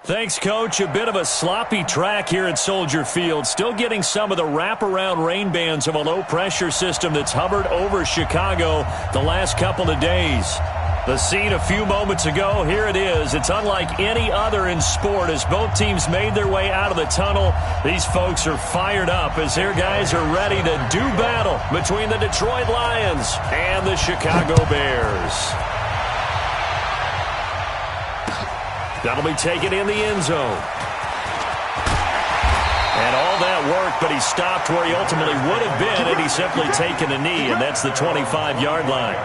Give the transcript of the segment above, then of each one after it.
Thanks, Coach. A bit of a sloppy track here at Soldier Field. Still getting some of the wraparound rain bands of a low-pressure system that's hovered over Chicago the last couple of days. The scene a few moments ago, here it is. It's unlike any other in sport as both teams made their way out of the tunnel. These folks are fired up as their guys are ready to do battle between the Detroit Lions and the Chicago Bears. That'll be taken in the end zone. And all that work, but he stopped where he ultimately would have been had he simply taken a knee, and that's the 25-yard line.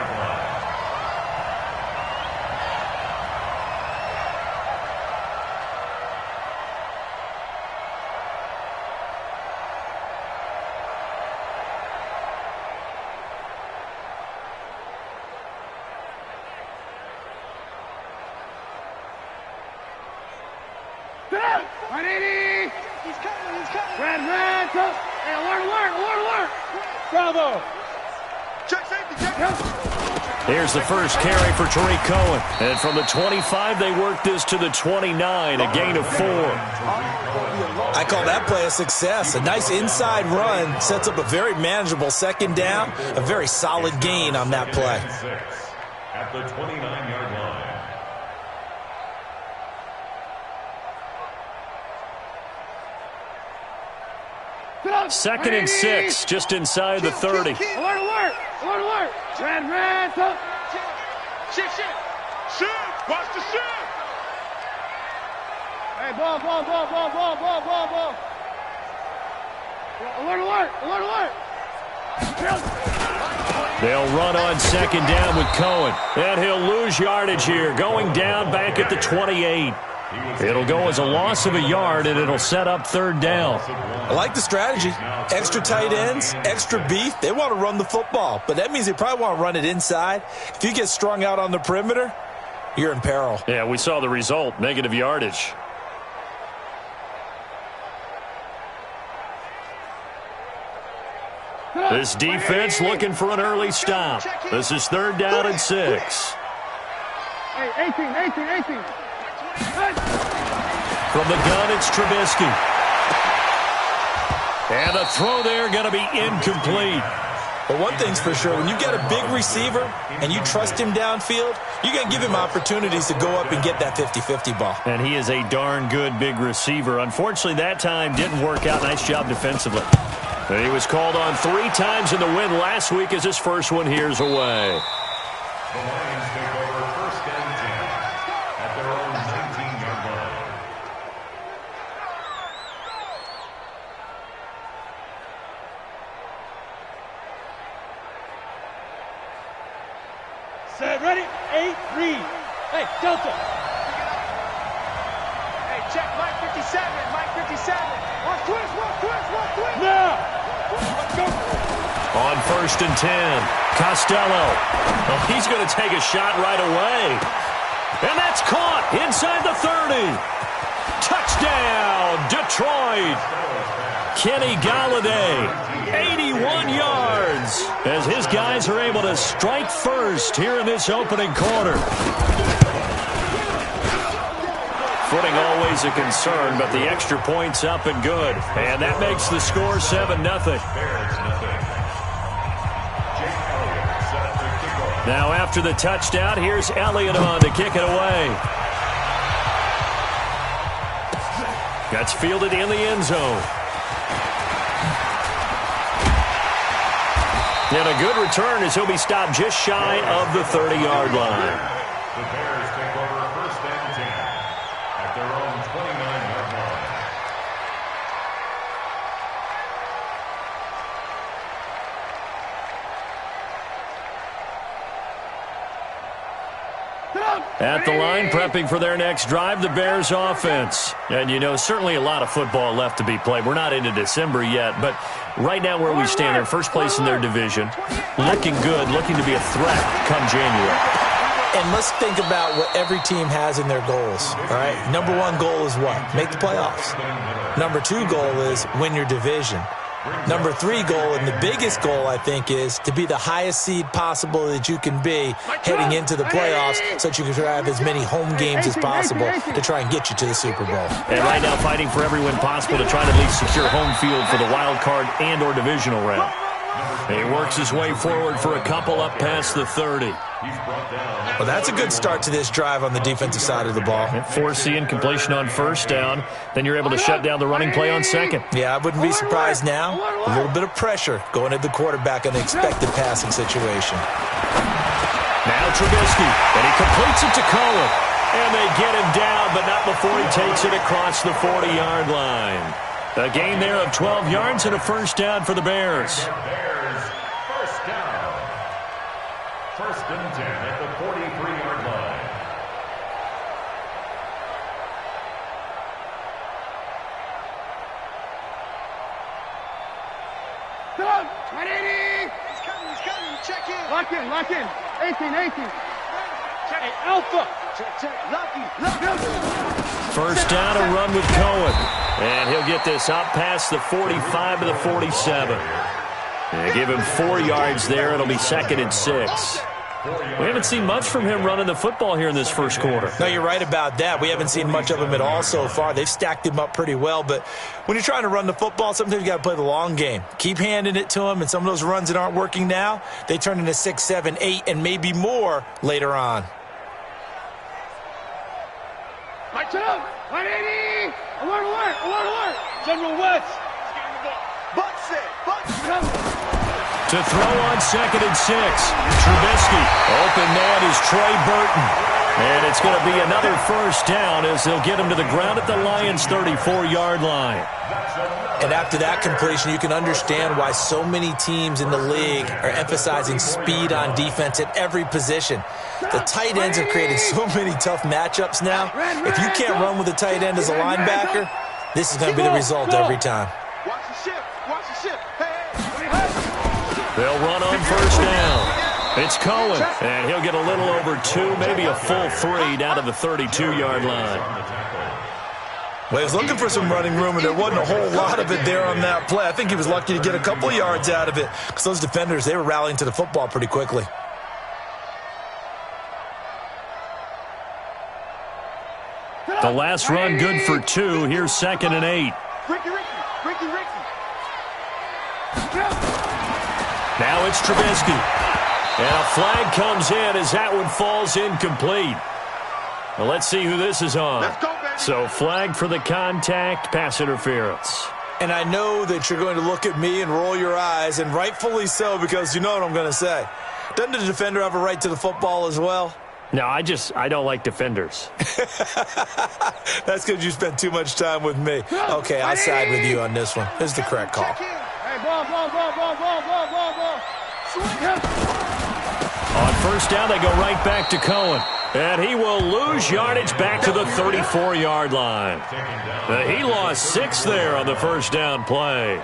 Here's the first carry for Tariq Cohen. And from the 25, they work this to the 29, a gain of 4. I call that play a success. A nice inside run sets up a very manageable second down, a very solid gain on that play. At the 29-yard line. Second and 6, just inside the 30. Alert, alert! Alert, alert! Red, shift! Watch the shift! Hey, ball! Alert, alert! They'll run on second down with Cohen. And he'll lose yardage here, going down back at the 28. It'll go as a loss of a yard, and it'll set up third down. I like the strategy. Extra tight ends, extra beef. They want to run the football, but that means they probably want to run it inside. If you get strung out on the perimeter, you're in peril. Yeah, we saw the result, negative yardage. This defense looking for an early stop. This is third down and 6. Hey, 18. From the gun, it's Trubisky. And the throw there going to be incomplete. But one thing's for sure, when you get a big receiver and you trust him downfield, you're going to give him opportunities to go up and get that 50-50 ball. And he is a darn good big receiver. Unfortunately, that time didn't work out. Nice job defensively. And he was called on 3 times in the win last week as his first one here's away. The Lions take over first and 10 at their own 19-yard line. Set, ready? 8, read. Hey, Delta. Hey, check, Mike 57. One twist. Now. Let's go. On first and 10, Costello. Oh, he's going to take a shot right away. And that's caught inside the 30. Touchdown, Detroit. Kenny Galladay, 81 yards, as his guys are able to strike first here in this opening quarter. Footing always a concern, but the extra point's up and good. And that makes the score 7-0. Now after the touchdown, here's Elliott on to kick it away. That's fielded in the end zone. And a good return as he'll be stopped just shy of the 30-yard line. The Bears take over first and 10 at their own 29-yard line. At the line, prepping for their next drive, the Bears offense. And, you know, certainly a lot of football left to be played. We're not into December yet, but right now where we stand, they're first place in their division. Looking good, looking to be a threat come January. And let's think about what every team has in their goals, all right? Number 1 goal is what? Make the playoffs. Number 2 goal is win your division. Number 3 goal, and the biggest goal, I think, is to be the highest seed possible that you can be heading into the playoffs so that you can have as many home games as possible to try and get you to the Super Bowl. And right now fighting for every win possible to try to at least secure home field for the wild card and or divisional round. He works his way forward for a couple up past the 30. Well, that's a good start to this drive on the defensive side of the ball. Forcing completion on first down. Then you're able to shut down the running play on second. Yeah, I wouldn't be surprised now. A little bit of pressure going at the quarterback in an expected passing situation. Now Trubisky, and he completes it to Cohen. And they get him down, but not before he takes it across the 40-yard line. A gain there of 12 yards and a first down for the Bears. First down. First and 10 at the 43-yard line. Come on, 180. He's coming, check in. Lock in. 18. Hey, Alpha. Check, Lucky. First down, a run with Cohen. And he'll get this up past the 45 to the 47. And give him 4 yards there. It'll be 2nd and 6. We haven't seen much from him running the football here in this first quarter. No, you're right about that. We haven't seen much of him at all so far. They've stacked him up pretty well. But when you're trying to run the football, sometimes you got to play the long game. Keep handing it to him, and some of those runs that aren't working now, they turn into 6, 7, 8, and maybe more later on. Lights it up. 180. Alert. General West. Butt. To throw on 2nd and 6. Trubisky. Open man is Trey Burton. And it's going to be another first down as they'll get him to the ground at the Lions' 34-yard line. And after that completion, you can understand why so many teams in the league are emphasizing speed on defense at every position. The tight ends have created so many tough matchups now. If you can't run with a tight end as a linebacker, this is going to be the result every time. Watch the ship. Hey. They'll run on first down. It's Cohen, and he'll get a little over 2, maybe a full 3 down to the 32-yard line. Well, he was looking for some running room, and there wasn't a whole lot of it there on that play. I think he was lucky to get a couple of yards out of it because those defenders, they were rallying to the football pretty quickly. The last run good for 2. Here's 2nd and 8. Ricky. Now it's Trubisky. And a flag comes in as that one falls incomplete. Well, let's see who this is on. Let's go, baby. So flag for the contact, pass interference. And I know that you're going to look at me and roll your eyes, and rightfully so, because you know what I'm going to say. Doesn't the defender have a right to the football as well? No, I don't like defenders. That's because you spent too much time with me. Okay, I'll side with you on this one. This is the correct call. Hey, ball. On first down, they go right back to Cohen. And he will lose yardage back to the 34-yard line. He lost 6 there on the first down play.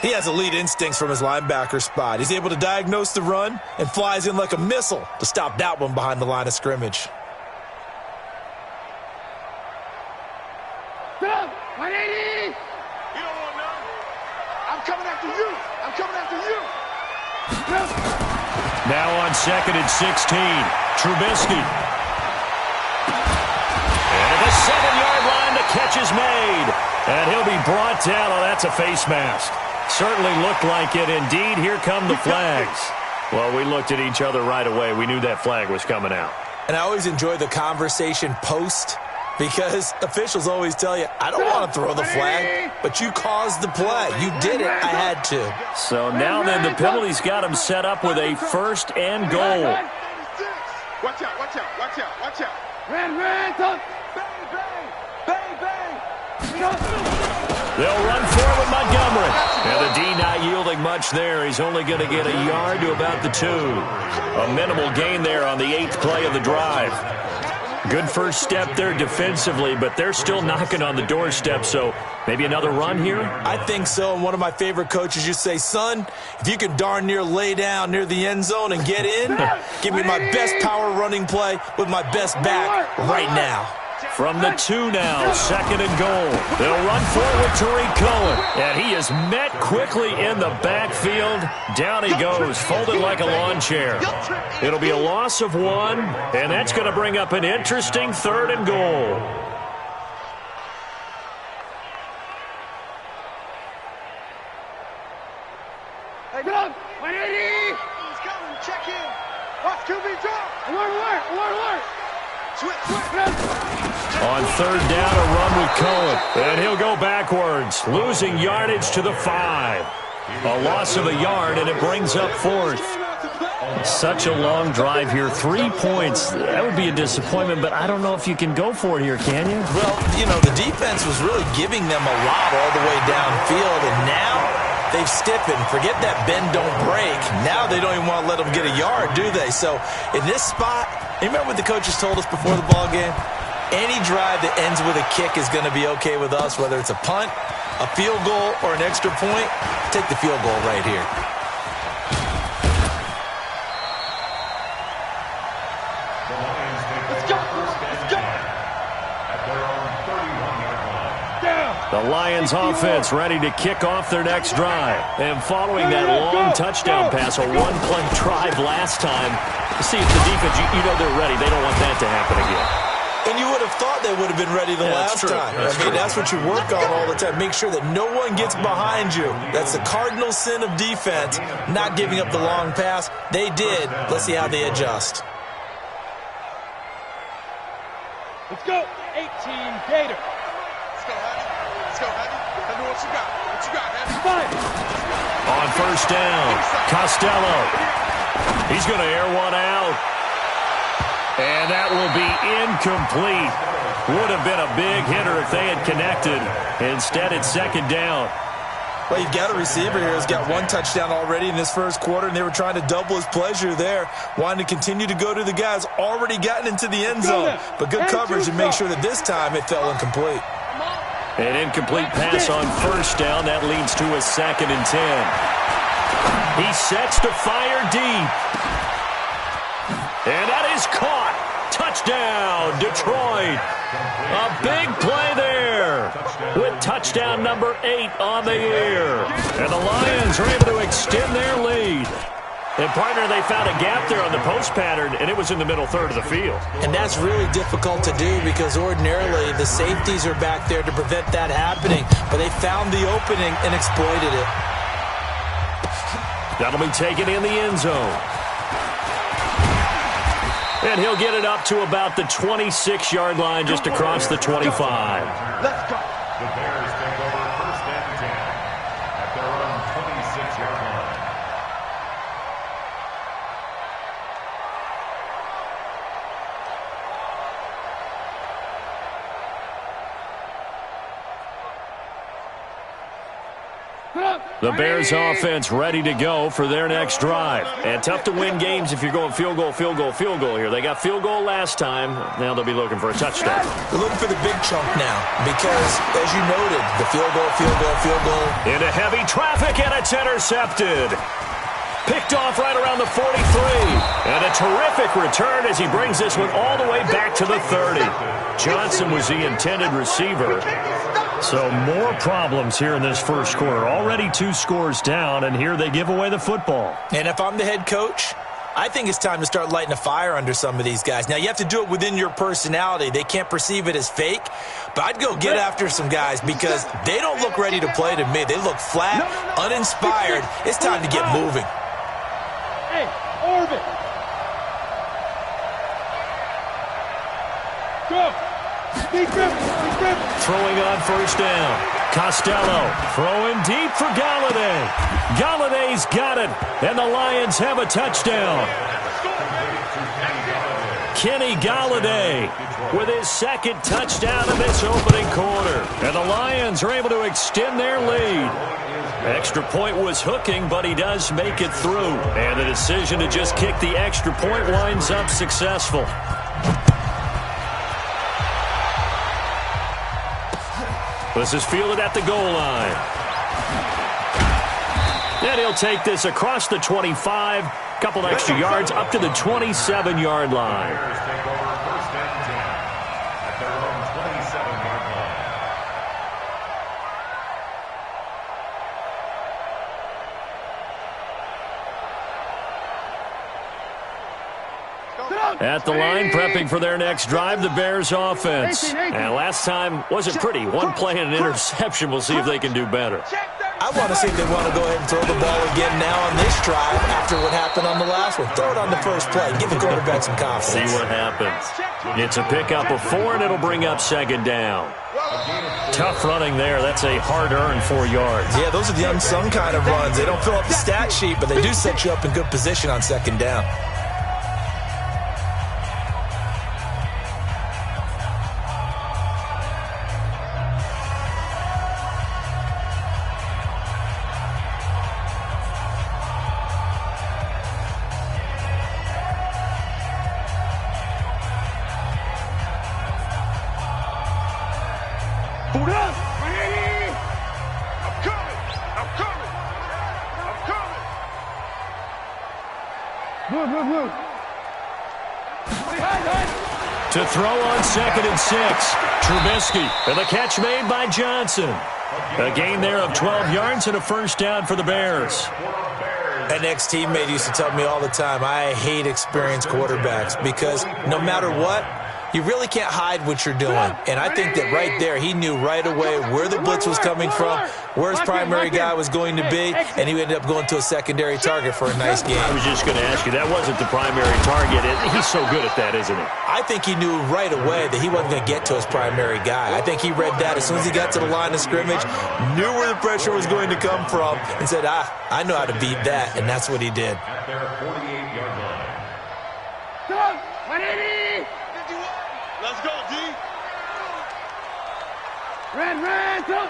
He has elite instincts from his linebacker spot. He's able to diagnose the run and flies in like a missile to stop that one behind the line of scrimmage. Stop! 180! You don't want none. I'm coming after you. Now on 2nd and 16, Trubisky. And at the 7-yard line, the catch is made. And he'll be brought down. Oh, that's a face mask. Certainly looked like it. Indeed, here come the flags. Well, we looked at each other right away. We knew that flag was coming out. And I always enjoy the conversation post because officials always tell you, I don't want to throw the flag, but you caused the play. You did it. I had to. So now then the penalty's got him set up with a first and goal. Watch out. Ran, talk. Bang. They'll run forward with Montgomery. And the D not yielding much there. He's only going to get a yard to about the 2. A minimal gain there on the 8th play of the drive. Good first step there defensively, but they're still knocking on the doorstep, so maybe another run here? I think so, and one of my favorite coaches used to say, son, if you can darn near lay down near the end zone and get in, give me my best power running play with my best back right now. From the 2 now, 2nd and goal. They'll run forward to Tariq Cohen. And he is met quickly in the backfield. Down he goes, folded like a lawn chair. It'll be a loss of 1, and that's going to bring up an interesting 3rd and goal. Hey, get up! 180! He's coming, check in. Watch QB drop! Alert! Switch! On 3rd down, a run with Cohen. And he'll go backwards, losing yardage to the 5. A loss of a yard, and it brings up 4th. Such a long drive here. 3 points. That would be a disappointment, but I don't know if you can go for it here, can you? Well, you know, the defense was really giving them a lot all the way downfield, and now they've stiffened. Forget that bend, don't break. Now they don't even want to let them get a yard, do they? So in this spot, you remember what the coaches told us before the ball game? Any drive that ends with a kick is going to be okay with us, whether it's a punt, a field goal, or an extra point. Take the field goal right here. The Lions offense ready to kick off their next drive. And following that long touchdown pass, a one-play drive last time, see if the defense, you know they're ready. They don't want that to happen again. And you would have thought they would have been ready the last time. That's what you work on all the time. Make sure that no one gets behind you. That's the cardinal sin of defense, not giving up the long pass. They did. Let's see how they adjust. Let's go. 18 Gator. Let's go, Heavy. Tell me what you got. What you got, Heavy? 5. On 1st down, Costello. He's going to air one out. And that will be incomplete. Would have been a big hitter if they had connected. Instead, it's 2nd down. Well, you've got a receiver here who's got 1 touchdown already in this first quarter, and they were trying to double his pleasure there, wanting to continue to go to the guys already gotten into the end zone. But good coverage to make sure that this time it fell incomplete. An incomplete pass on 1st down. That leads to a 2nd and 10. He sets to fire deep. And that is caught. Touchdown, Detroit. A big play there with touchdown number 8 on the year. And the Lions are able to extend their lead. And, partner, they found a gap there on the post pattern, and it was in the middle 3rd of the field. And that's really difficult to do because ordinarily the safeties are back there to prevent that happening. But they found the opening and exploited it. That'll be taken in the end zone. And he'll get it up to about the 26-yard line, just across the 25. Let's go. The Bears take over 1st and 10 at their own 26-yard line. The Bears offense ready to go for their next drive. And tough to win games if you're going field goal here. They got field goal last time. Now they'll be looking for a touchdown. They're looking for the big chunk now because, as you noted, the field goal. Into heavy traffic, and it's intercepted. Picked off right around the 43. And a terrific return as he brings this one all the way back to the 30. Johnson was the intended receiver. So more problems here in this first quarter. Already 2 scores down, and here they give away the football. And if I'm the head coach, I think it's time to start lighting a fire under some of these guys. Now, you have to do it within your personality. They can't perceive it as fake. But I'd go get after some guys because they don't look ready to play to me. They look flat, uninspired. It's time to get moving. Hey, Orbit. Go. Throwing on 1st down. Costello throwing deep for Galladay. Galladay's got it, and the Lions have a touchdown. Kenny Galladay with his 2nd touchdown of this opening quarter. And the Lions are able to extend their lead. Extra point was hooking, but he does make it through. And the decision to just kick the extra point winds up successful. This is fielded at the goal line. And he'll take this across the 25. Couple extra yards up to the 27-yard line. Bears take over 1st and 10 at their own At the line, prepping for their next drive, the Bears offense. And last time wasn't pretty. One play and an interception. We'll see if they can do better. I want to see if they want to go ahead and throw the ball again now on this drive after what happened on the last one. Throw it on the first play. Give the quarterback some confidence. See what happens. It's a pickup of 4, and it'll bring up second down. Tough running there. That's a hard-earned 4 yards. Yeah, those are the unsung kind of runs. They don't fill up the stat sheet, but they do set you up in good position on second down. To throw on 2nd and 6. Trubisky, and the catch made by Johnson. A gain there of 12 yards and a first down for the Bears. An ex-teammate used to tell me all the time, I hate experienced quarterbacks because no matter what, you really can't hide what you're doing. And I think that right there, he knew right away where the blitz was coming from, where his primary guy was going to be, and he ended up going to a secondary target for a nice game. I was just going to ask you, that wasn't the primary target. He's so good at that, isn't he? I think he knew right away that he wasn't going to get to his primary guy. I think he read that as soon as he got to the line of scrimmage, knew where the pressure was going to come from, and said, I know how to beat that, and that's what he did. At their 48-yard line. 180! Let's go, D. Ran, go!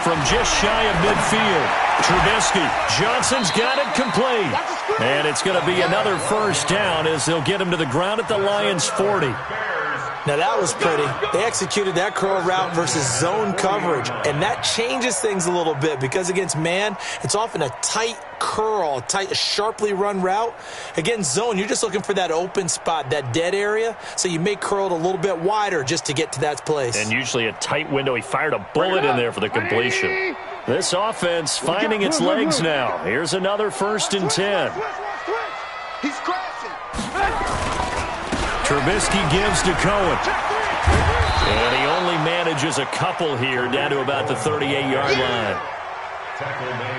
From just shy of midfield, Trubisky. Johnson's got it complete. And it's going to be another first down as they'll get him to the ground at the Lions' 40. Now, that was pretty. They executed that curl route versus zone coverage, and that changes things a little bit because against man, it's often a tight curl, tight, sharply run route. Against zone, you're just looking for that open spot, that dead area, so you may curl it a little bit wider just to get to that place. And usually a tight window. He fired a bullet in there for the completion. This offense finding its legs now. Here's another 1st and 10. He's crashing. Trubisky gives to Cohen. And he only manages a couple here down to about the 38-yard line.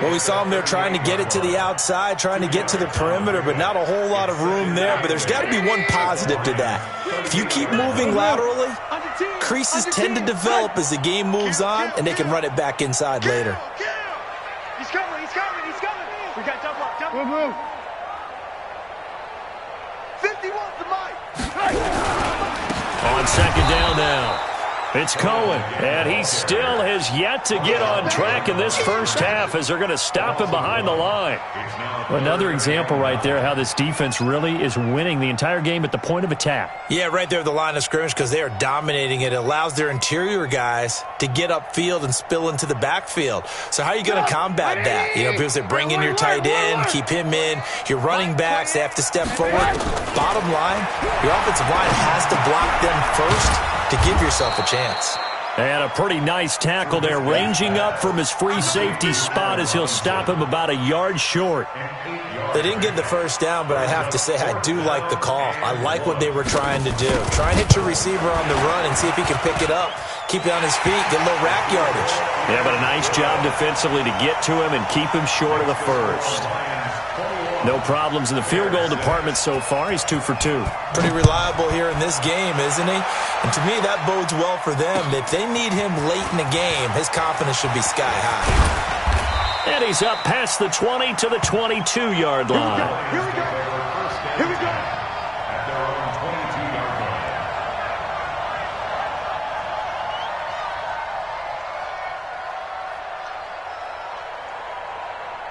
Well, we saw him there trying to get it to the outside, trying to get to the perimeter, but not a whole lot of room there. But there's got to be one positive to that. If you keep moving laterally, creases tend to develop as the game moves on, and they can run it back inside later. He's coming. We got double up. Move. 51's the mic. On second down now, it's Cohen, and he still has yet to get on track in this first half as they're going to stop him behind the line. Another example right there how this defense really is winning the entire game at the point of attack. Yeah, right there at the line of scrimmage because they are dominating it. It allows their interior guys to get upfield and spill into the backfield. So how are you going to combat that? You know, people say bring in your tight end, keep him in. Your running backs, they have to step forward. Bottom line, your offensive line has to block them first to give yourself a chance. And a pretty nice tackle there, ranging up from his free safety spot as he'll stop him about a yard short. They didn't get the first down, but I have to say I do like the call. I like what they were trying to do. Try and hit your receiver on the run and see if he can pick it up. Keep it on his feet, get a little rack yardage. Yeah, but a nice job defensively to get to him and keep him short of the first. No problems in the field goal department so far. He's 2 for 2. Pretty reliable here in this game, isn't he? And to me, that bodes well for them. If they need him late in the game, his confidence should be sky high. And he's up past the 20 to the 22-yard line. Here we go. At their own 22-yard line.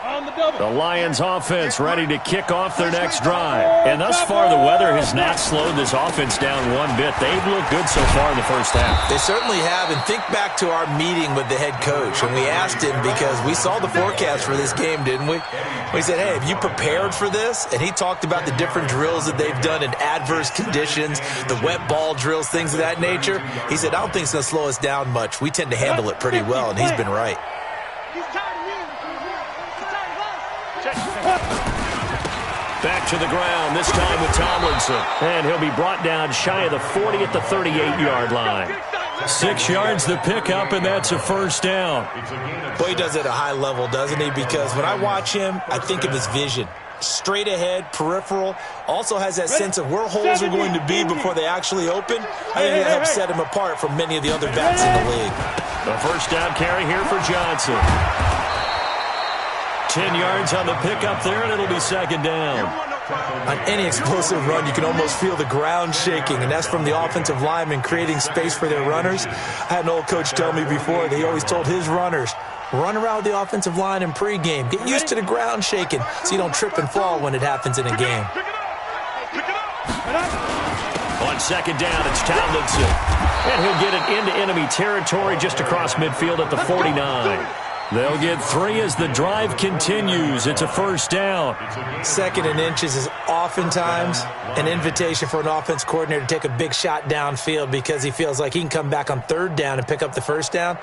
On the double. The Lions offense ready to kick off their next drive. And thus far, the weather has not slowed this offense down one bit. They've looked good so far in the first half. They certainly have. And think back to our meeting with the head coach. And we asked him because we saw the forecast for this game, didn't we? We said, hey, have you prepared for this? And he talked about the different drills that they've done in adverse conditions, the wet ball drills, things of that nature. He said, I don't think it's going to slow us down much. We tend to handle it pretty well, and he's been right. He's tired of you. He's tired of us. Back to the ground, this time with Tomlinson. And he'll be brought down shy of the 40 at the 38-yard line. 6 yards the pickup, and that's a first down. Boy, he does it at a high level, doesn't he? Because when I watch him, I think of his vision. Straight ahead, peripheral, also has that sense of where holes are going to be before they actually open. I think that helps set him apart from many of the other backs in the league. The first down carry here for Johnson. 10 yards on the pickup there, and it'll be second down. On any explosive run, you can almost feel the ground shaking, and that's from the offensive linemen creating space for their runners. I had an old coach tell me before, that he always told his runners, run around the offensive line in pregame. Get used to the ground shaking so you don't trip and fall when it happens in a game. On second down, it's Tomlinson. And he'll get it into enemy territory just across midfield at the 49. They'll get 3 as the drive continues. It's a first down. Second and inches is oftentimes an invitation for an offense coordinator to take a big shot downfield because he feels like he can come back on third down and pick up the first down.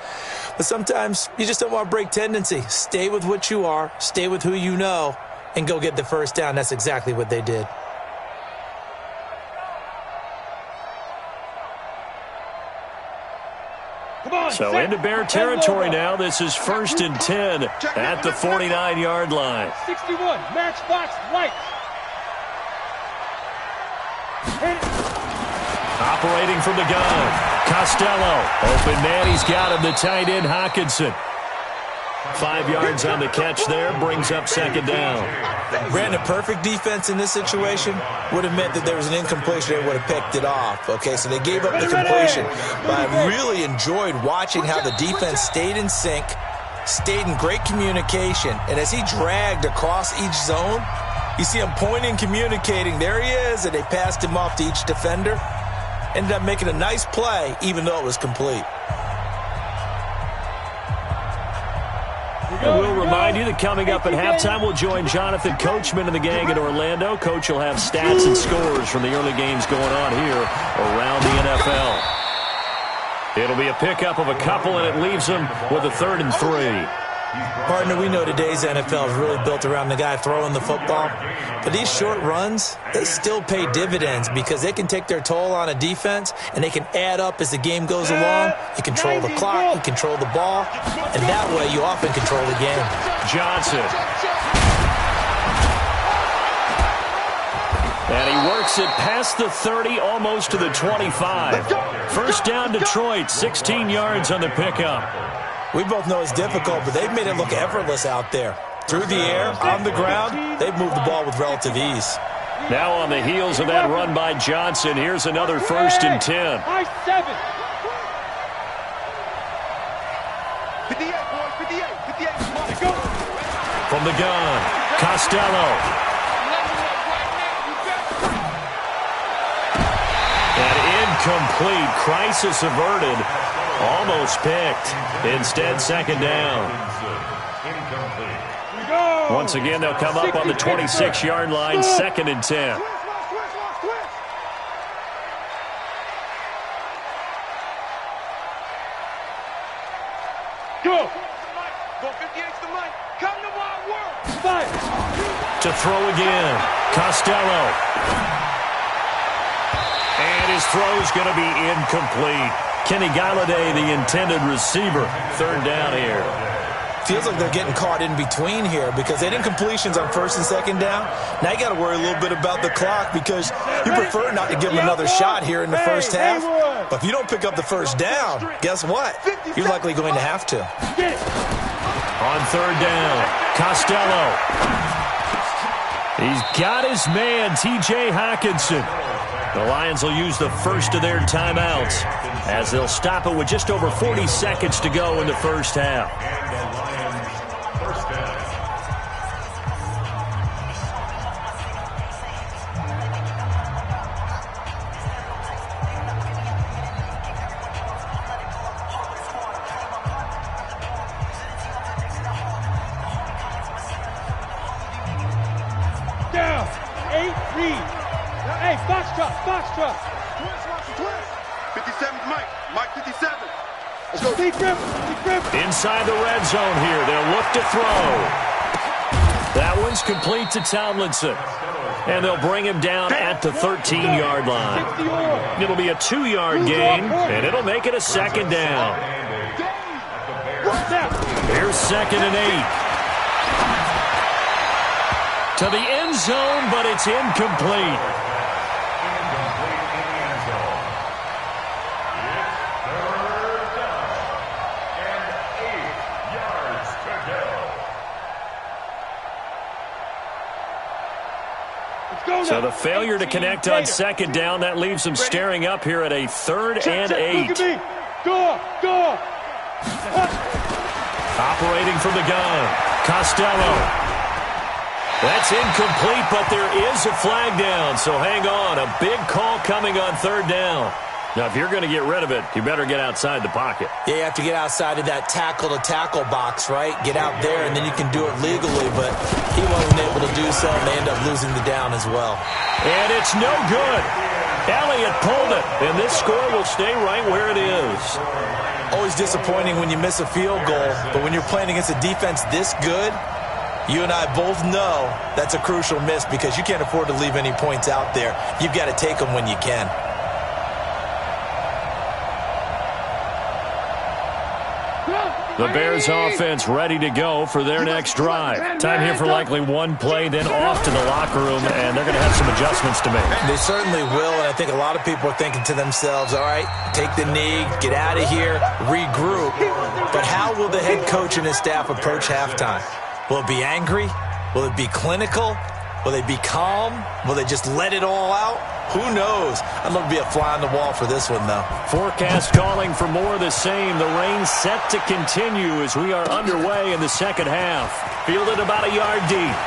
But sometimes you just don't want to break tendency. Stay with what you are, stay with who you know, and go get the first down. That's exactly what they did. So into Bear territory now. This is 1st and 10 at the 49-yard line. 61, matchbox right. Operating from the gun, Costello. Open man, he's got him, the tight end, Hockenson. 5 yards on the catch there, brings up second down. Brandon, perfect defense in this situation would have meant that there was an incompletion. They would have picked it off. Okay, so they gave up the completion. But I really enjoyed watching how the defense stayed in sync, stayed in great communication, and as he dragged across each zone, you see him pointing, communicating. There he is, and they passed him off to each defender. Ended up making a nice play, even though it was complete. And we'll remind you that coming up at halftime, we'll join Jonathan Coachman and the gang in Orlando. Coach will have stats and scores from the early games going on here around the NFL. It'll be a pickup of a couple, and it leaves them with a 3rd and 3. Partner, we know today's NFL is really built around the guy throwing the football. But these short runs, they still pay dividends because they can take their toll on a defense, and they can add up as the game goes along. You control the clock, you control the ball, and that way you often control the game. Johnson. And he works it past the 30, almost to the 25. First down, Detroit, 16 yards on the pickup. We both know it's difficult, but they've made it look effortless out there. Through the air, on the ground, they've moved the ball with relative ease. Now on the heels of that run by Johnson, here's another 1st and 10. 57. 58, boys, 58. Go. From the gun, Costello. And incomplete, crisis averted. Almost picked. Instead, second down. Once again, they'll come up on the 26-yard line, 2nd and 10. Go. Go 58 to Mike. Come to my world. To throw again, Costello. And his throw's going to be incomplete. Kenny Galladay, the intended receiver. 3rd down here. Feels like they're getting caught in between here because they did completions on 1st and 2nd down. Now you got to worry a little bit about the clock because you prefer not to give them another shot here in the first half. But if you don't pick up the first down, guess what? You're likely going to have to. On 3rd down, Costello. He's got his man, T.J. Hockenson. The Lions will use the first of their timeouts as they'll stop it with just over 40 seconds to go in the first half. Down. 8 lead. Hey, box truck. Twist. 57 Mike 57. Let's go. Deep grip. Inside the red zone here. They'll look to throw. That one's complete to Tomlinson. And they'll bring him down at the 13-yard line. It'll be a 2-yard gain, and it'll make it a second down. Here's 2nd and 8. To the end zone, but it's incomplete. So the failure to connect on 2nd down, that leaves them staring up here at a 3rd and 8. Go. Operating from the gun, Costello. That's incomplete, but there is a flag down, so hang on. A big call coming on 3rd down. Now, if you're going to get rid of it, you better get outside the pocket. Yeah, you have to get outside of that tackle-to-tackle box, right? Get out there, and then you can do it legally, but he wasn't able to do so, and they end up losing the down as well. And it's no good. Elliott pulled it, and this score will stay right where it is. Always disappointing when you miss a field goal, but when you're playing against a defense this good, you and I both know that's a crucial miss because you can't afford to leave any points out there. You've got to take them when you can. The Bears offense ready to go for their next drive. Time here for likely one play, then off to the locker room, and they're going to have some adjustments to make. They certainly will, and I think a lot of people are thinking to themselves, all right, take the knee, get out of here, regroup. But how will the head coach and his staff approach halftime? Will it be angry? Will it be clinical? Will they be calm? Will they just let it all out? Who knows? I'd love to be a fly on the wall for this one, though. Forecast calling for more of the same. The rain set to continue as we are underway in the second half. Fielded about a yard deep.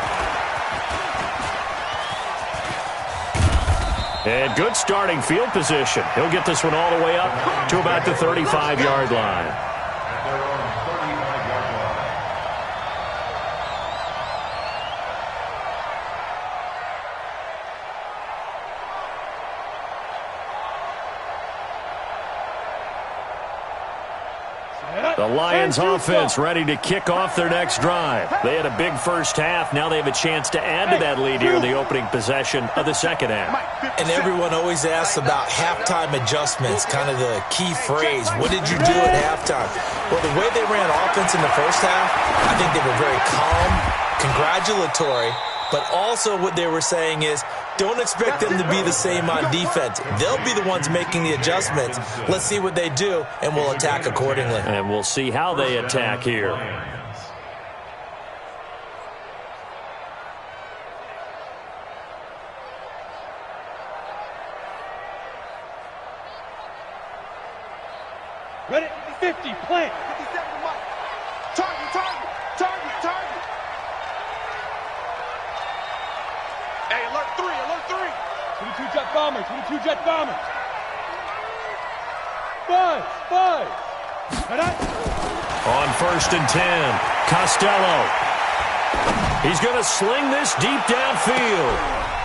And good starting field position. He'll get this one all the way up to about the 35-yard line. The Lions offense ready to kick off their next drive. They had a big first half. Now they have a chance to add to that lead here in the opening possession of the second half. And everyone always asks about halftime adjustments, kind of the key phrase. What did you do at halftime? Well, the way they ran offense in the first half, I think they were very calm, congratulatory, but also what they were saying is, don't expect them to be the same on defense. They'll be the ones making the adjustments. Let's see what they do, and we'll attack accordingly. And we'll see how they attack here. Ready? 50, plant. 57 mark. Target. Hey, alert 3. 22 jet bombers. 5. On 1st and 10, Costello. He's going to sling this deep downfield.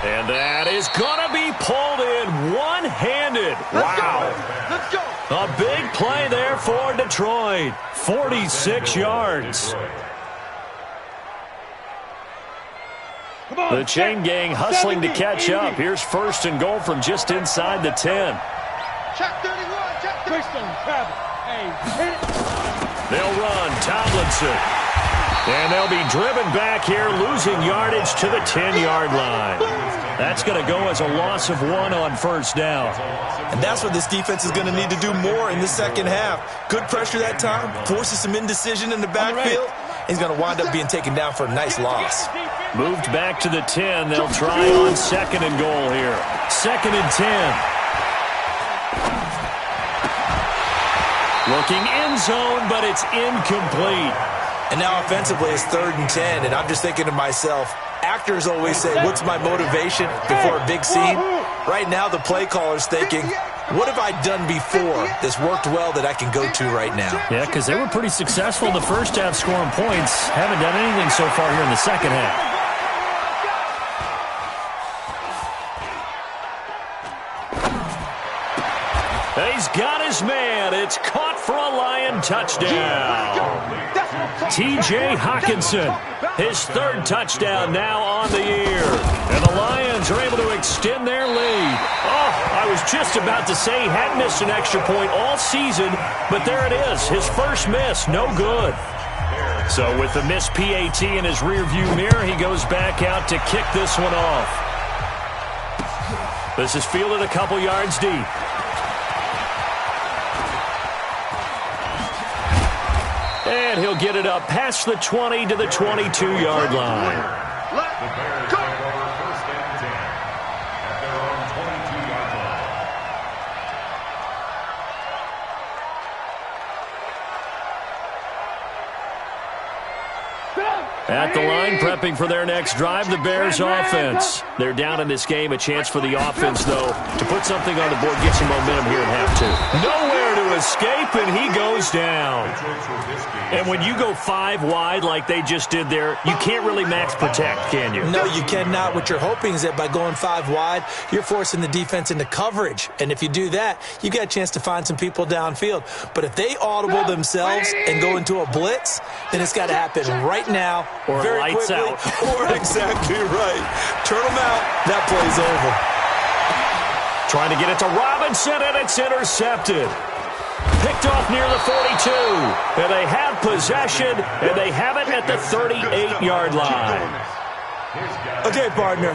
And that is going to be pulled in one-handed. Wow. Let's go. A big play there for Detroit. 46 yards. The chain gang hustling to catch up. Here's 1st and goal from just inside the 10. Check 31. Christian, Travis. Hey, hit it. They'll run Tomlinson. And they'll be driven back here, losing yardage to the 10-yard line. That's going to go as a loss of 1 on 1st down. And that's what this defense is going to need to do more in the second half. Good pressure that time, forces some indecision in the backfield. He's going to wind up being taken down for a nice loss. Moved back to the 10. They'll try on 2nd and goal here. 2nd and 10. Looking end zone, but it's incomplete. And now offensively it's 3rd and 10, and I'm just thinking to myself, actors always say, what's my motivation before a big scene? Right now the play caller's thinking, what have I done before that's worked well that I can go to right now? Yeah, because they were pretty successful in the first half scoring points. Haven't done anything so far here in the second half. He's got his man. It's caught for a Lion touchdown. T.J. Hawkinson, his third touchdown now on the year. And the Lions are able to extend their lead. Oh, I was just about to say he hadn't missed an extra point all season, but there it is. His first miss, no good. So with the missed PAT in his rearview mirror, he goes back out to kick this one off. This is fielded a couple yards deep. And he'll get it up past the 20 to the 22-yard line. Bears take over first and 10 at their own 22-yard line. At the line, prepping for their next drive, the Bears offense. They're down in this game. A chance for the offense, though, to put something on the board, get some momentum here at half two. Nowhere to escape, and he goes down. And when you go 5 wide like they just did there, you can't really max protect, can you? No, you cannot. What you're hoping is that by going 5 wide, you're forcing the defense into coverage. And if you do that, you got a chance to find some people downfield. But if they audible themselves and go into a blitz, then it's got to happen right now. Or very lights quickly, out. Or exactly right. Turn them out. That play's over. Trying to get it to Robinson, and it's intercepted. Picked off near the 42. And they have possession, and they have it at the 38-yard line. Okay, partner,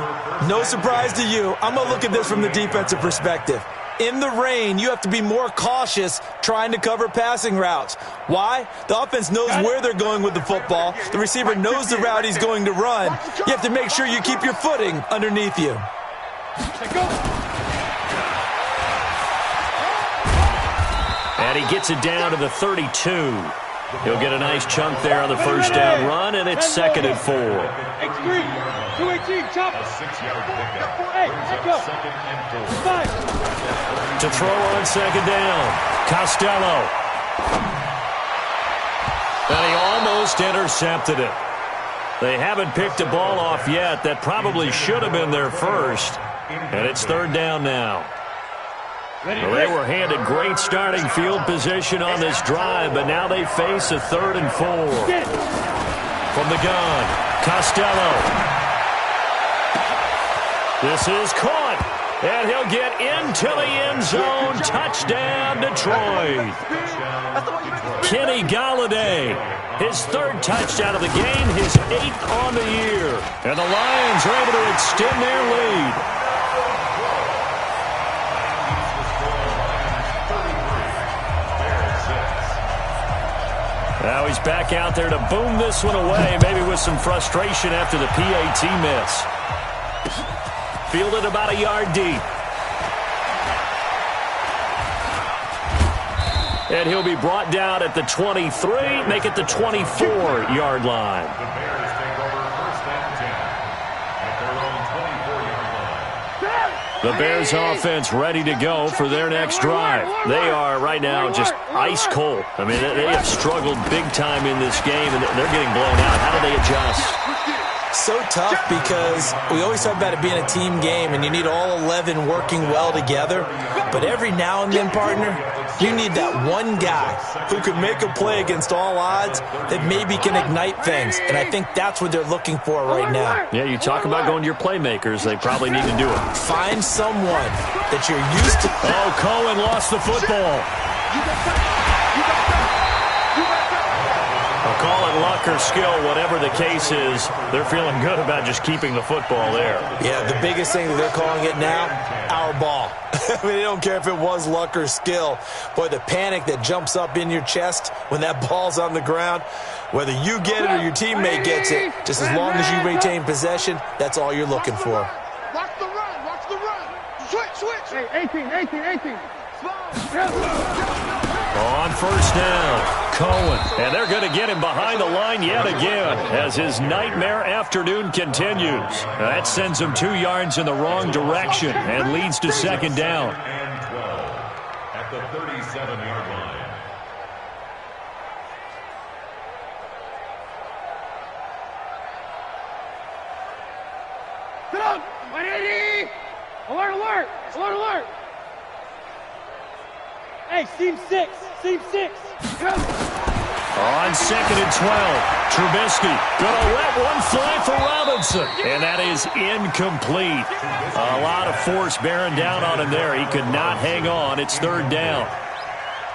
no surprise to you. I'm going to look at this from the defensive perspective. In the rain, you have to be more cautious trying to cover passing routes. Why? The offense knows where they're going with the football. The receiver knows the route he's going to run. You have to make sure you keep your footing underneath you. And he gets it down to the 32. He'll get a nice chunk there on the first down run, and it's 2nd and 4. X3, 218, chop. A 6-yard pickup Hey, brings let's up go. 2nd and 4. 5. To throw on 2nd down, Costello. And he almost intercepted it. They haven't picked a ball off yet. That probably should have been their first. And it's 3rd down now. Well, they were handed great starting field position on this drive, but now they face a 3rd and 4. From the gun, Costello. This is caught, and he'll get into the end zone. Touchdown, Detroit. Kenny Golladay, his 3rd touchdown of the game, his 8th on the year. And the Lions are able to extend their lead. Now he's back out there to boom this one away, maybe with some frustration after the PAT miss. Fielded about a yard deep. And he'll be brought down at the 23, make it the 24-yard line. The Bears take over first and 10 at their own 24-yard line. The Bears offense ready to go for their next drive. They are right now just ice cold. I mean, they have struggled big time in this game, and they're getting blown out. How do they adjust? So tough because we always talk about it being a team game and you need all 11 working well together. But every now and then, partner, you need that one guy who can make a play against all odds that maybe can ignite things. And I think that's what they're looking for right now. Yeah, you talk about going to your playmakers. They probably need to do it. Find someone that you're used to. Oh, Cohen lost the football. I'll call it luck or skill, whatever the case is. They're feeling good about just keeping the football there. Yeah, the biggest thing that they're calling it now, our ball. I mean, they don't care if it was luck or skill. Boy, the panic that jumps up in your chest when that ball's on the ground, whether you get it or your teammate gets it, just as long as you retain possession, that's all you're looking for. Watch the run. Watch the run. Switch. Hey, 18. On first down, Cohen. And they're going to get him behind the line yet again as his nightmare afternoon continues. That sends him 2 yards in the wrong direction and leads to 2nd down. And 12 at the 37-yard line. Sit up. 180. Alert. Hey, seam 6. Seam 6. On 2nd and 12, Trubisky gonna let one fly for Robinson, and that is incomplete. A lot of force bearing down on him there. He could not hang on. It's 3rd down.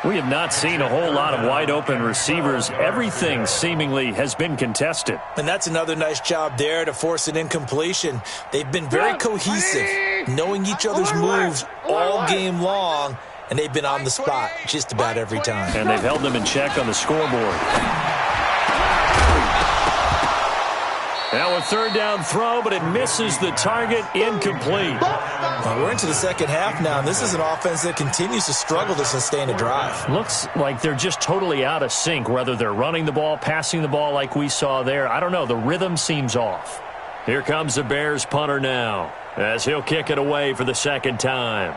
We have not seen a whole lot of wide-open receivers. Everything seemingly has been contested. And that's another nice job there to force an incompletion. They've been very cohesive, knowing each other's moves all game long, and they've been on the spot just about every time. And they've held them in check on the scoreboard. Now a 3rd down throw, but it misses the target, incomplete. Well, we're into the second half now, and this is an offense that continues to struggle to sustain a drive. Looks like they're just totally out of sync, whether they're running the ball, passing the ball like we saw there. I don't know. The rhythm seems off. Here comes the Bears punter now, as he'll kick it away for the 2nd time.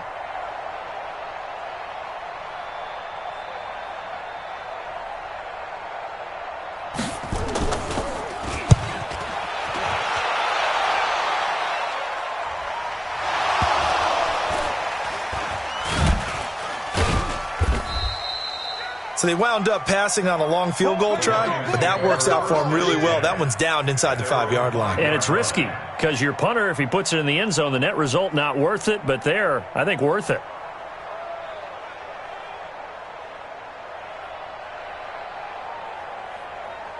So they wound up passing on a long field goal try, but that works out for them really well. That one's down inside the 5-yard line. And it's risky because your punter, if he puts it in the end zone, the net result not worth it, but there, I think worth it.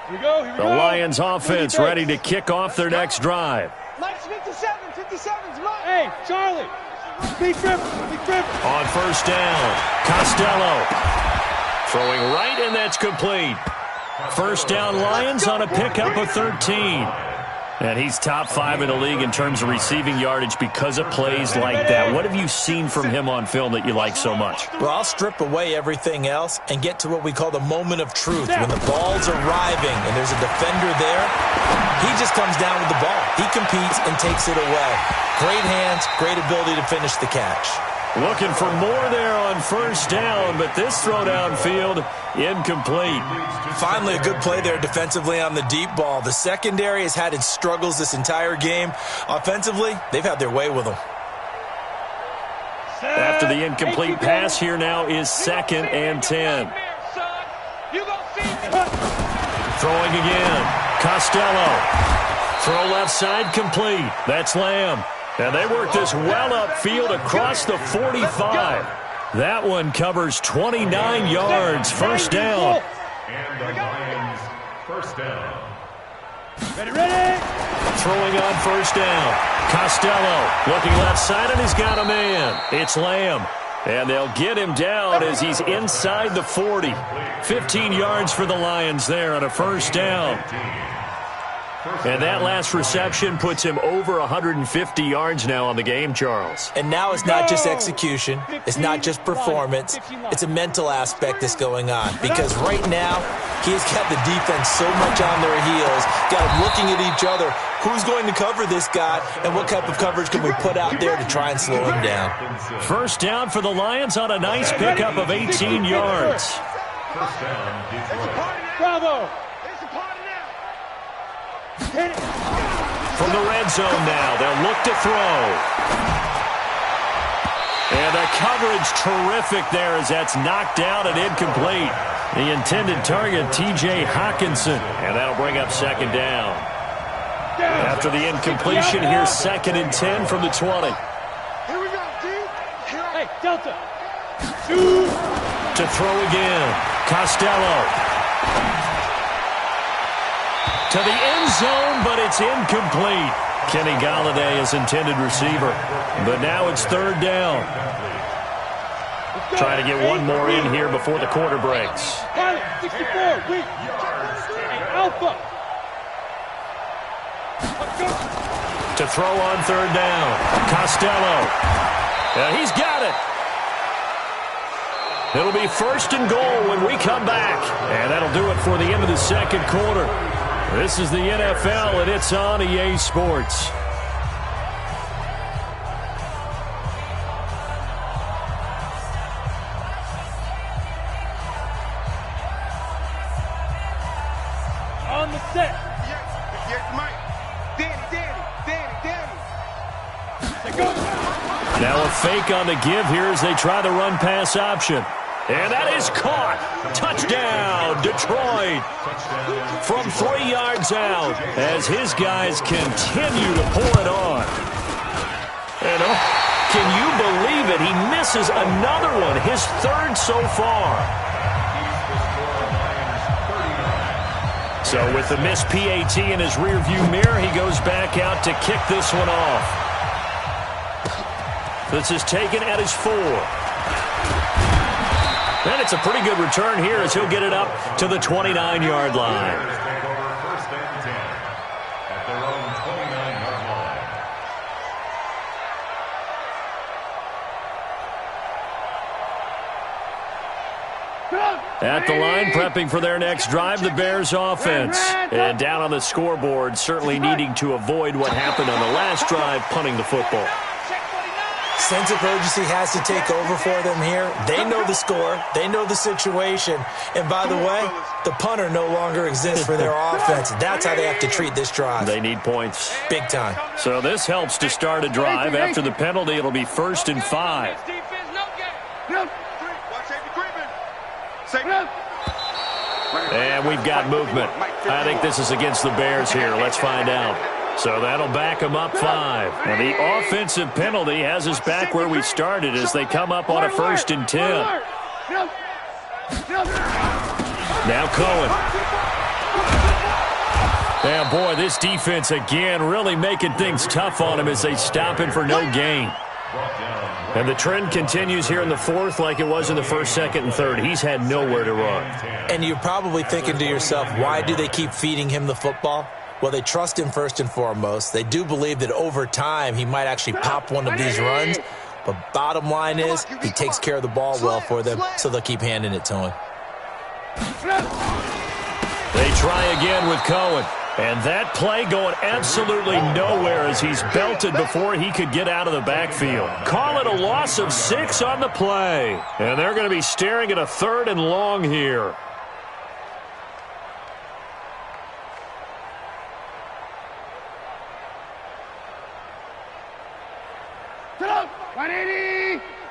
Here we go. The Lions offense ready to kick off their next drive. Mike's 57. 57's Mike. Hey, Charlie. Big rip. Big rip. On 1st down, Costello. Throwing right, and that's complete. 1st down Lions on a pickup of 13. And he's top 5 in the league in terms of receiving yardage because of plays like that. What have you seen from him on film that you like so much? Well, I'll strip away everything else and get to what we call the moment of truth. When the ball's arriving and there's a defender there, he just comes down with the ball. He competes and takes it away. Great hands, great ability to finish the catch. Looking for more there on 1st down, but this throw downfield, incomplete. Finally, a good play there defensively on the deep ball. The secondary has had its struggles this entire game. Offensively, they've had their way with them. After the incomplete pass, here now is 2nd and 10. Throwing again. Costello. Throw left side complete. That's Lamb. And they work this well upfield across the 45. That one covers 29 yards. 1st down. And the Lions, 1st down. Ready. Throwing on 1st down. Costello looking left side, and he's got a man. It's Lamb. And they'll get him down as he's inside the 40. 15 yards for the Lions there on a 1st down. And that last reception puts him over 150 yards now on the game, Charles. And now it's not just execution. It's not just performance. It's a mental aspect that's going on. Because right now, he's got the defense so much on their heels, got them looking at each other. Who's going to cover this guy, and what type of coverage can we put out there to try and slow him down? 1st down for the Lions on a nice pickup of 18 yards. 1st down, Detroit. Bravo. From the red zone now, they'll look to throw. And the coverage terrific there as that's knocked down and incomplete. The intended target, T.J. Hawkinson. And that'll bring up 2nd down. After the incompletion, here's 2nd and 10 from the 20. Here we go, D. Hey, Delta. Shoot. To throw again, Costello. To the end zone, but it's incomplete. Kenny Golladay is intended receiver. But now it's 3rd down. Trying to get one more in here before the quarter breaks. Pilot, 64, weak. Hey, Alpha. To throw on 3rd down, Costello. He's got it. It'll be 1st and goal when we come back. And that'll do it for the end of the 2nd quarter. This is the NFL, and it's on EA Sports. On the set. Yes, Mike. Danny. Let's go. Now a fake on the give here as they try the run-pass option. And that is caught. Touchdown, Detroit. From 3 yards out as his guys continue to pour it on. And can you believe it? He misses another one, his third so far. So with the missed PAT in his rearview mirror, he goes back out to kick this one off. This is taken at his 4. And it's a pretty good return here as he'll get it up to the 29-yard line. First and 10 at their own 29-yard line. At the line, prepping for their next drive, the Bears offense. And down on the scoreboard, certainly needing to avoid what happened on the last drive, punting the football. Sense of urgency has to take over for them here. They know the score. They know the situation. And by the way, the punter no longer exists for their offense. That's how they have to treat this drive. They need points. Big time. So this helps to start a drive. After the penalty, it'll be 1st and 5. And we've got movement. I think this is against the Bears here. Let's find out. So that'll back them up 5. And the offensive penalty has us back where we started as they come up on a 1st and 10. Now Cohen. Yeah, boy, this defense again really making things tough on him as they stop him for no gain. And the trend continues here in the 4th like it was in the 1st, 2nd, and 3rd. He's had nowhere to run. And you're probably thinking to yourself, why do they keep feeding him the football? Well, they trust him first and foremost. They do believe that over time he might actually pop one of these runs. But bottom line is he takes care of the ball well for them, so they'll keep handing it to him. They try again with Cohen. And that play going absolutely nowhere as he's belted before he could get out of the backfield. Call it a loss of 6 on the play. And they're going to be staring at a 3rd and long here.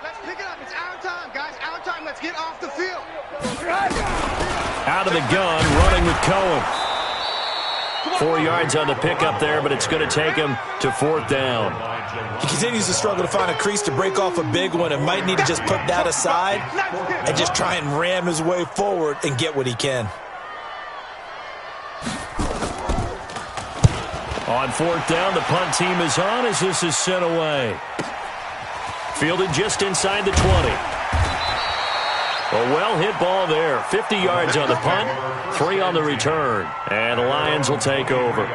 Let's pick it up. It's our time, guys. Our time. Let's get off the field. Out of the gun, running with Cohen. 4 yards on the pickup there, but it's going to take him to 4th down. He continues to struggle to find a crease to break off a big one and might need to just put that aside and just try and ram his way forward and get what he can. On 4th down, the punt team is on as this is sent away. Fielded just inside the 20. A well-hit ball there. 50 yards on the punt, 3 on the return. And the Lions will take over.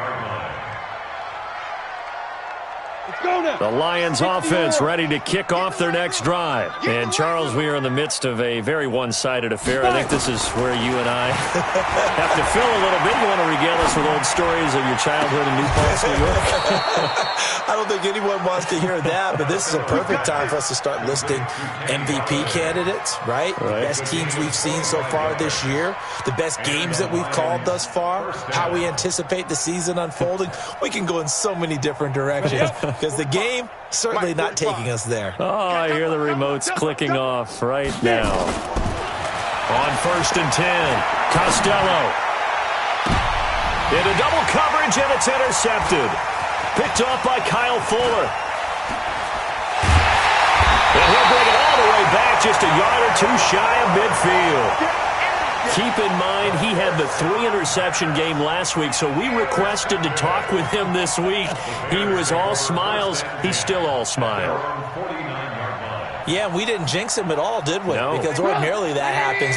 The Lions offense ready to kick off their next drive. And, Charles, we are in the midst of a very one-sided affair. I think this is where you and I have to fill a little bit. You want to regale us with old stories of your childhood in New Paltz, New York? I don't think anyone wants to hear that, but this is a perfect time for us to start listing MVP candidates, right? The best teams we've seen so far this year, the best games that we've called thus far, how we anticipate the season unfolding. We can go in so many different directions because the game certainly not taking us there. Oh, I hear the remotes clicking off right now. On 1st and 10, Costello. Into double coverage, and it's intercepted. Picked off by Kyle Fuller. And he'll bring it all the way back, just a yard or 2 shy of midfield. Keep in mind, he had the 3-interception game last week, so we requested to talk with him this week. He was all smiles. He's still all smile. Yeah, we didn't jinx him at all, did we? No. Because ordinarily that happens,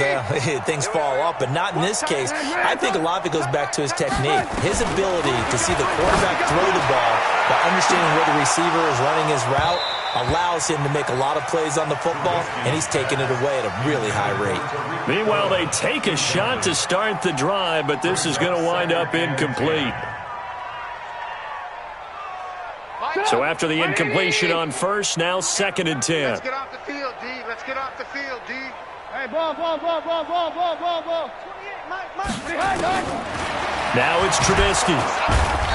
things fall off, but not in this case. I think a lot of it goes back to his technique. His ability to see the quarterback throw the ball by understanding where the receiver is running his route allows him to make a lot of plays on the football, and he's taking it away at a really high rate. Meanwhile, they take a shot to start the drive, but this is going to wind up incomplete. So after the incompletion on first, now 2nd and 10. Let's get off the field, D. Let's get off the field, D. Hey, ball. 28, Mike. Now it's Trubisky.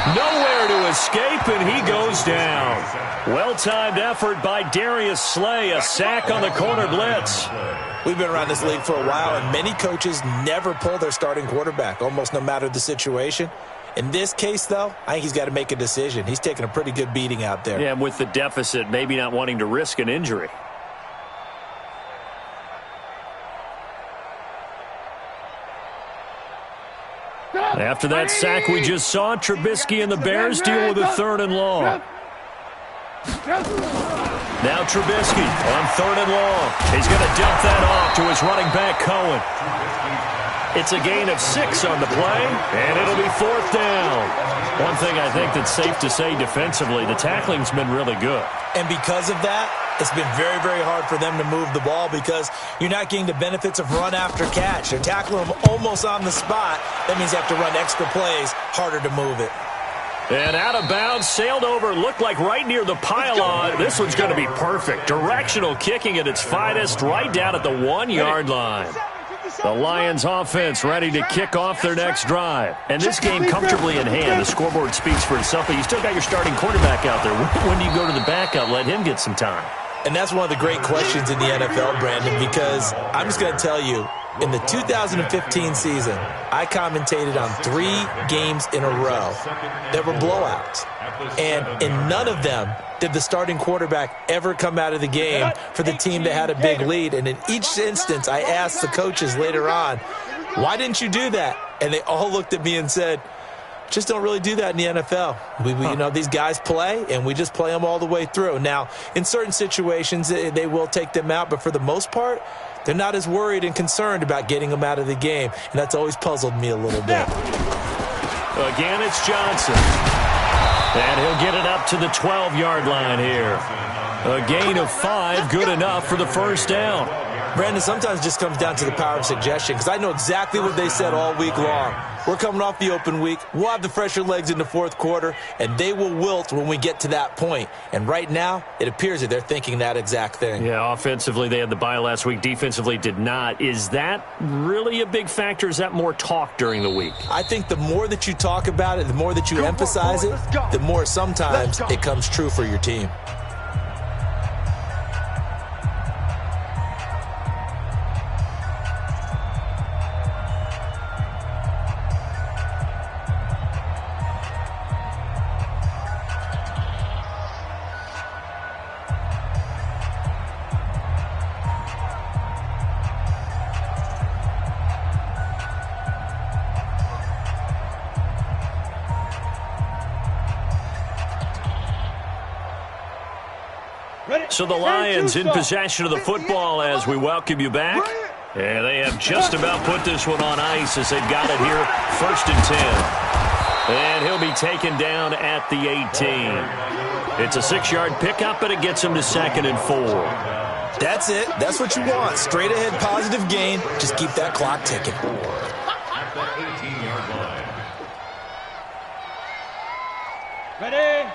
Nowhere to escape, and he goes down. Well-timed effort by Darius Slay, a sack on the corner blitz. We've been around this league for a while, and many coaches never pull their starting quarterback, almost no matter the situation. In this case, though, I think he's got to make a decision. He's taking a pretty good beating out there. Yeah, with the deficit, maybe not wanting to risk an injury. After that sack we just saw, Trubisky and the Bears deal with a 3rd and long. Now Trubisky on 3rd and long. He's going to dump that off to his running back, Cohen. It's a gain of 6 on the play, and it'll be 4th down. One thing I think that's safe to say defensively, the tackling's been really good. And because of that, it's been very, very hard for them to move the ball because you're not getting the benefits of run after catch. They're tackling them almost on the spot. That means you have to run extra plays, harder to move it. And out of bounds, sailed over, looked like right near the pylon. This one's going to be perfect. Directional kicking at its finest, right down at the 1-yard line. The Lions offense ready to kick off their next drive. And this game comfortably in hand. The scoreboard speaks for itself, but you still got your starting quarterback out there. When do you go to the backup, let him get some time? And that's one of the great questions in the NFL, Brandon, because I'm just going to tell you, in the 2015 season, I commentated on 3 games in a row that were blowouts. And in none of them did the starting quarterback ever come out of the game for the team that had a big lead. And in each instance, I asked the coaches later on, why didn't you do that? And they all looked at me and said, just don't really do that in the NFL. You know, these guys play, and we just play them all the way through. Now, in certain situations, they will take them out, but for the most part, they're not as worried and concerned about getting them out of the game, and that's always puzzled me a little bit. Again, it's Johnson. And he'll get it up to the 12-yard line here. A gain of 5, good enough for the 1st down. Brandon, sometimes it just comes down to the power of suggestion, because I know exactly what they said all week long. We're coming off the open week. We'll have the fresher legs in the 4th quarter, and they will wilt when we get to that point. And right now, it appears that they're thinking that exact thing. Yeah, offensively, they had the bye last week. Defensively, did not. Is that really a big factor? Is that more talk during the week? I think the more that you talk about it, the more that you emphasize it, the more sometimes it comes true for your team. So the Lions in possession of the football as we welcome you back. And they have just about put this one on ice as they've got it here, 1st and 10. And he'll be taken down at the 18. It's a 6-yard pickup, and it gets him to 2nd and 4. That's it. That's what you want. Straight ahead positive gain. Just keep that clock ticking. At the 18-yard line. Ready?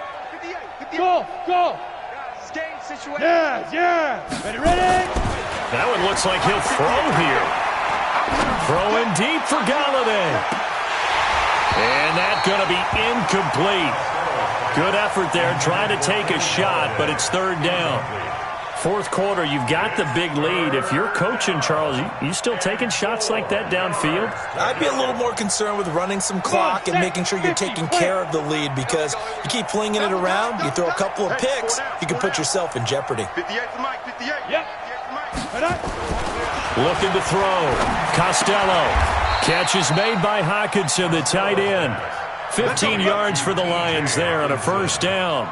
Go! Yeah! Ready? That one looks like he'll throw here. Throwing deep for Galladay. And that's going to be incomplete. Good effort there, trying to take a shot, but it's 3rd down. 4th quarter, you've got the big lead. If you're coaching, Charles, you still taking shots like that downfield? I'd be a little more concerned with running some clock and making sure you're taking care of the lead, because you keep flinging it around, you throw a couple of picks, you can put yourself in jeopardy. 58 for Mike, 58. Yep. Looking to throw. Costello. Catch is made by Hockenson, the tight end. 15 yards for the Lions there on a 1st down.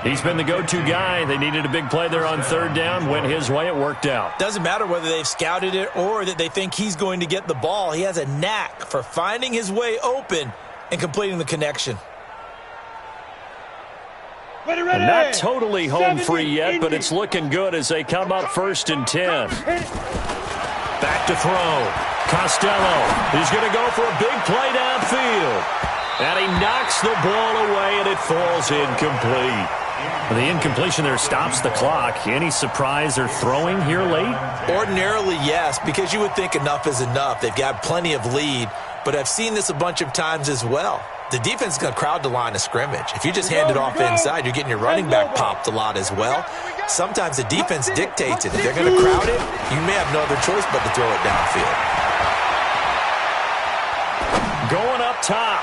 He's been the go-to guy. They needed a big play there on 3rd down. Went his way. It worked out. Doesn't matter whether they've scouted it or that they think he's going to get the ball. He has a knack for finding his way open and completing the connection. Ready. Not totally home free yet, but it's looking good as they come up 1st and 10. Back to throw. Costello is going to go for a big play downfield. And he knocks the ball away, and it falls incomplete. The incompletion there stops the clock. Any surprise they're throwing here late? Ordinarily, yes, because you would think enough is enough. They've got plenty of lead, but I've seen this a bunch of times as well. the defense is going to crowd the line of scrimmage. If you just hand it off inside, you're getting your running back popped a lot as well. Sometimes the defense dictates it. If they're going to crowd it, you may have no other choice but to throw it downfield. Going up top.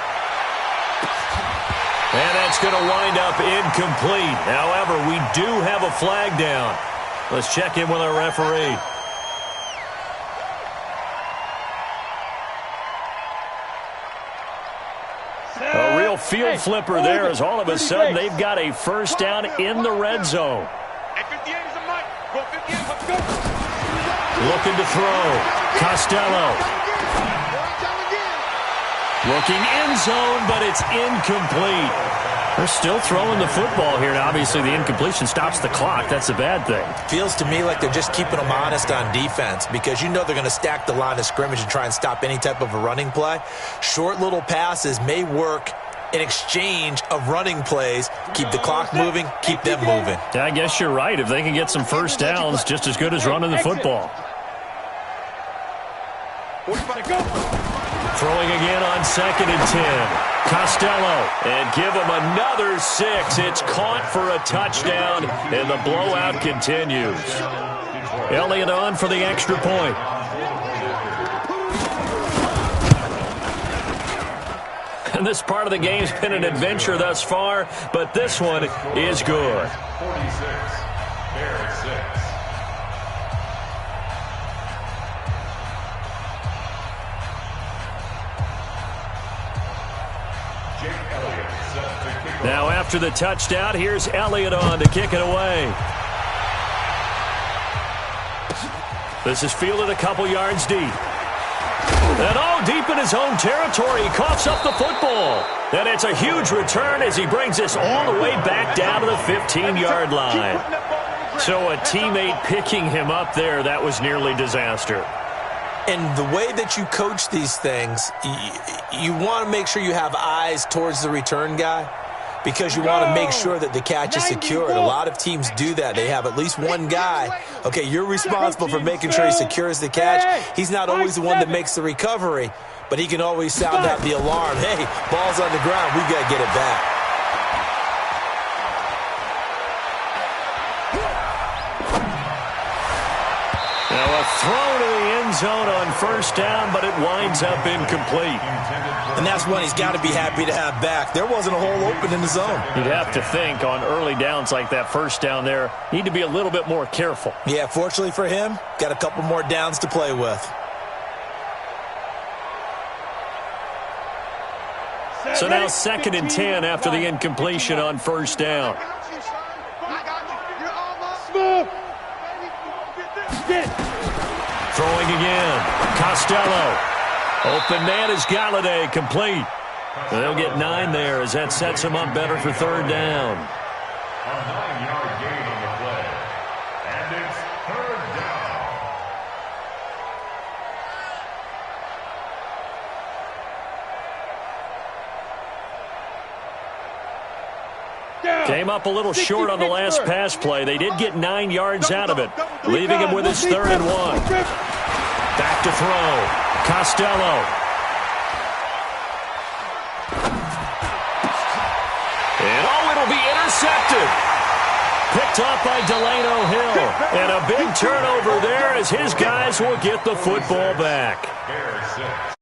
And that's going to wind up incomplete. However, we do have a flag down. Let's check in with our referee. A real field flipper there as all of a sudden they've got a first down in the red zone. Looking to throw. Costello. Looking end zone, but it's incomplete. They're still throwing the football here, and obviously the incompletion stops the clock. That's a bad thing. Feels to me like they're just keeping them honest on defense because you know they're going to stack the line of scrimmage and try and stop any type of a running play. Short little passes may work in exchange of running plays. Keep the clock moving, keep them moving. Yeah, I guess you're right. If they can get some first downs, just as good as running the football. Throwing again on 2nd and 10. Costello, and give him another 6. It's caught for a touchdown, and the blowout continues. Elliott on for the extra point. And this part of the game's been an adventure thus far, but this one is good. 46, Bears 6. Now after the touchdown, here's Elliott on to kick it away. This is fielded a couple yards deep. And all deep in his own territory, he coughs up the football. And it's a huge return as he brings this all the way back down to the 15-yard line. So a teammate picking him up there, that was nearly disaster. And the way that you coach these things, you want to make sure you have eyes towards the return guy because you want to make sure that the catch is secured. A lot of teams do that. They have at least one guy. Okay, you're responsible for making sure he secures the catch. He's not always the one that makes the recovery, but he can always sound out the alarm. Hey, ball's on the ground. We've got to get it back. Now a throw to the end zone on first down, but it winds up incomplete. And that's one he's got to be happy to have back. There wasn't a hole open in the zone. You'd have to think on early downs like that first down there, need to be a little bit more careful. Yeah, fortunately for him, got a couple more downs to play with. So now 2nd and 10 after the incompletion on first down. Throwing again. Costello. Open man is Galladay, complete. They'll get 9 there as that sets him up better for third down. A 9-yard gain on the play. And it's third down. Came up a little short on the last pass play. They did get 9 yards out of it, leaving him with his 3rd and 1. Back to throw. Costello. And it'll be intercepted. Picked up by Delano Hill. And a big turnover there as his guys will get the football back. Bears 6.